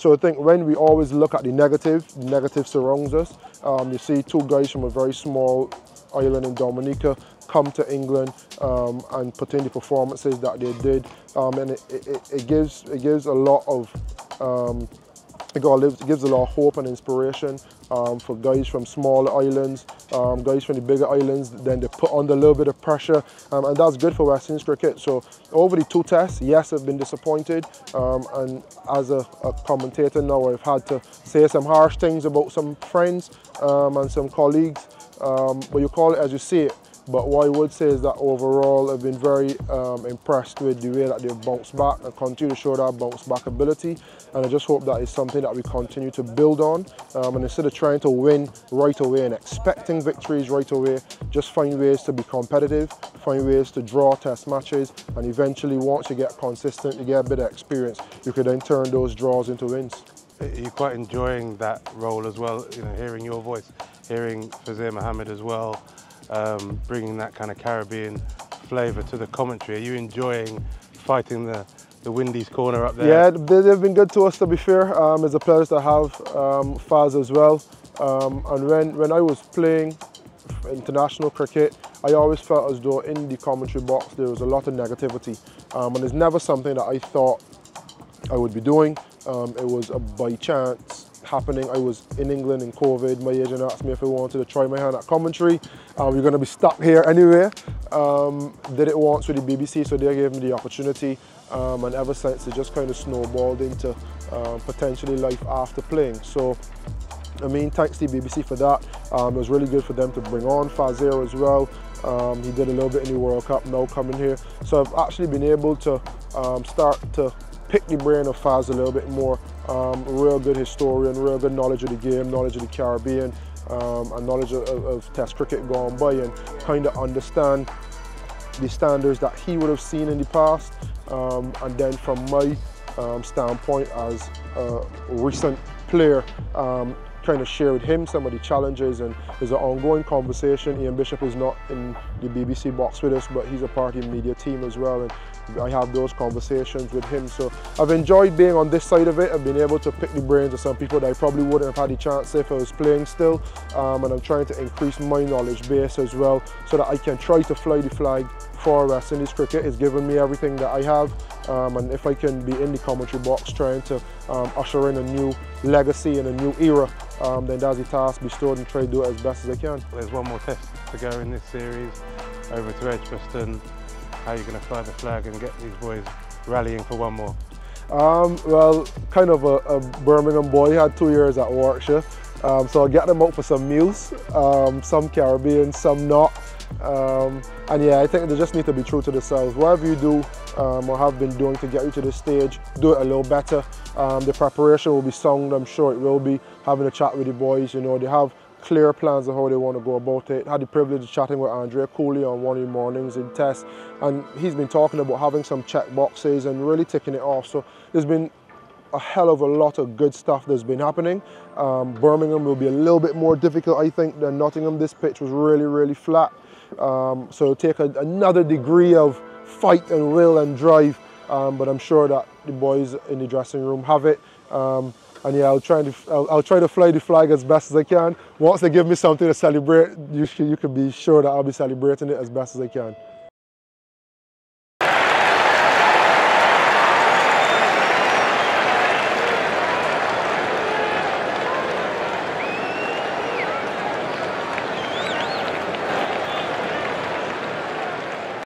So I think when we always look at the negative surrounds us. You see two guys from a very small island in Dominica come to England and put in the performances that they did, and it gives a lot of it gives a lot of hope and inspiration for guys from smaller islands, guys from the bigger islands. Then they put under a little bit of pressure, and that's good for West Indies cricket. So over the two tests, yes, I've been disappointed, and as a commentator now, I've had to say some harsh things about some friends and some colleagues, but you call it as you see it. But what I would say is that overall I've been very impressed with the way that they've bounced back and continue to show that bounce back ability, and I just hope that is something that we continue to build on, and instead of trying to win right away and expecting victories right away, just find ways to be competitive, find ways to draw test matches, and eventually once you get consistent, you get a bit of experience, you could then turn those draws into wins. Are you quite enjoying that role as well, you know, hearing your voice, hearing Fazir Mohammed as well, bringing that kind of Caribbean flavour to the commentary? Are you enjoying fighting the Windies corner up there? Yeah, they've been good to us, to be fair. It's a pleasure to have Faz as well. And when I was playing international cricket, I always felt as though in the commentary box there was a lot of negativity. And it's never something that I thought I would be doing. It was a by chance happening. I was in England in COVID. My agent asked me if I wanted to try my hand at commentary. We're going to be stuck here anyway. Did it once with the BBC, so they gave me the opportunity. And ever since, it just kind of snowballed into potentially life after playing. So, I mean, thanks to the BBC for that. It was really good for them to bring on Fazir as well. He did a little bit in the World Cup, now coming here. So I've actually been able to start to pick the brain of Faz a little bit more. Real good historian, real good knowledge of the game, knowledge of the Caribbean, and knowledge of Test cricket gone by, and kind of understand the standards that he would have seen in the past. And then from my standpoint as a recent player, kind of share with him some of the challenges, and there's an ongoing conversation. Ian Bishop is not in the BBC box with us, but he's a part of the media team as well, and I have those conversations with him. So I've enjoyed being on this side of it. I've been able to pick the brains of some people that I probably wouldn't have had the chance if I was playing still, and I'm trying to increase my knowledge base as well, so that I can try to fly the flag for West Indies cricket. It's given me everything that I have, and if I can be in the commentary box trying to usher in a new legacy and a new era, then that's the task bestowed, and try to do it as best as I can. There's one more test to go in this series, over to Edgbaston. How are you going to fly the flag and get these boys rallying for one more? Well, kind of a Birmingham boy, had 2 years at Warwickshire, so I'll get them out for some meals, some Caribbean, some not. And yeah, I think they just need to be true to themselves. Whatever you do or have been doing to get you to this stage, do it a little better. The preparation will be sound, I'm sure it will be. Having a chat with the boys, you know, they have clear plans of how they want to go about it. I had the privilege of chatting with Andrea Cooley on one of the mornings in test, and he's been talking about having some check boxes and really ticking it off. So there's been a hell of a lot of good stuff that's been happening. Birmingham will be a little bit more difficult, I think, than Nottingham. This pitch was really, really flat. So it'll take another degree of fight and will and drive, but I'm sure that the boys in the dressing room have it. And yeah, I'll try to fly the flag as best as I can. Once they give me something to celebrate, you can be sure that I'll be celebrating it as best as I can.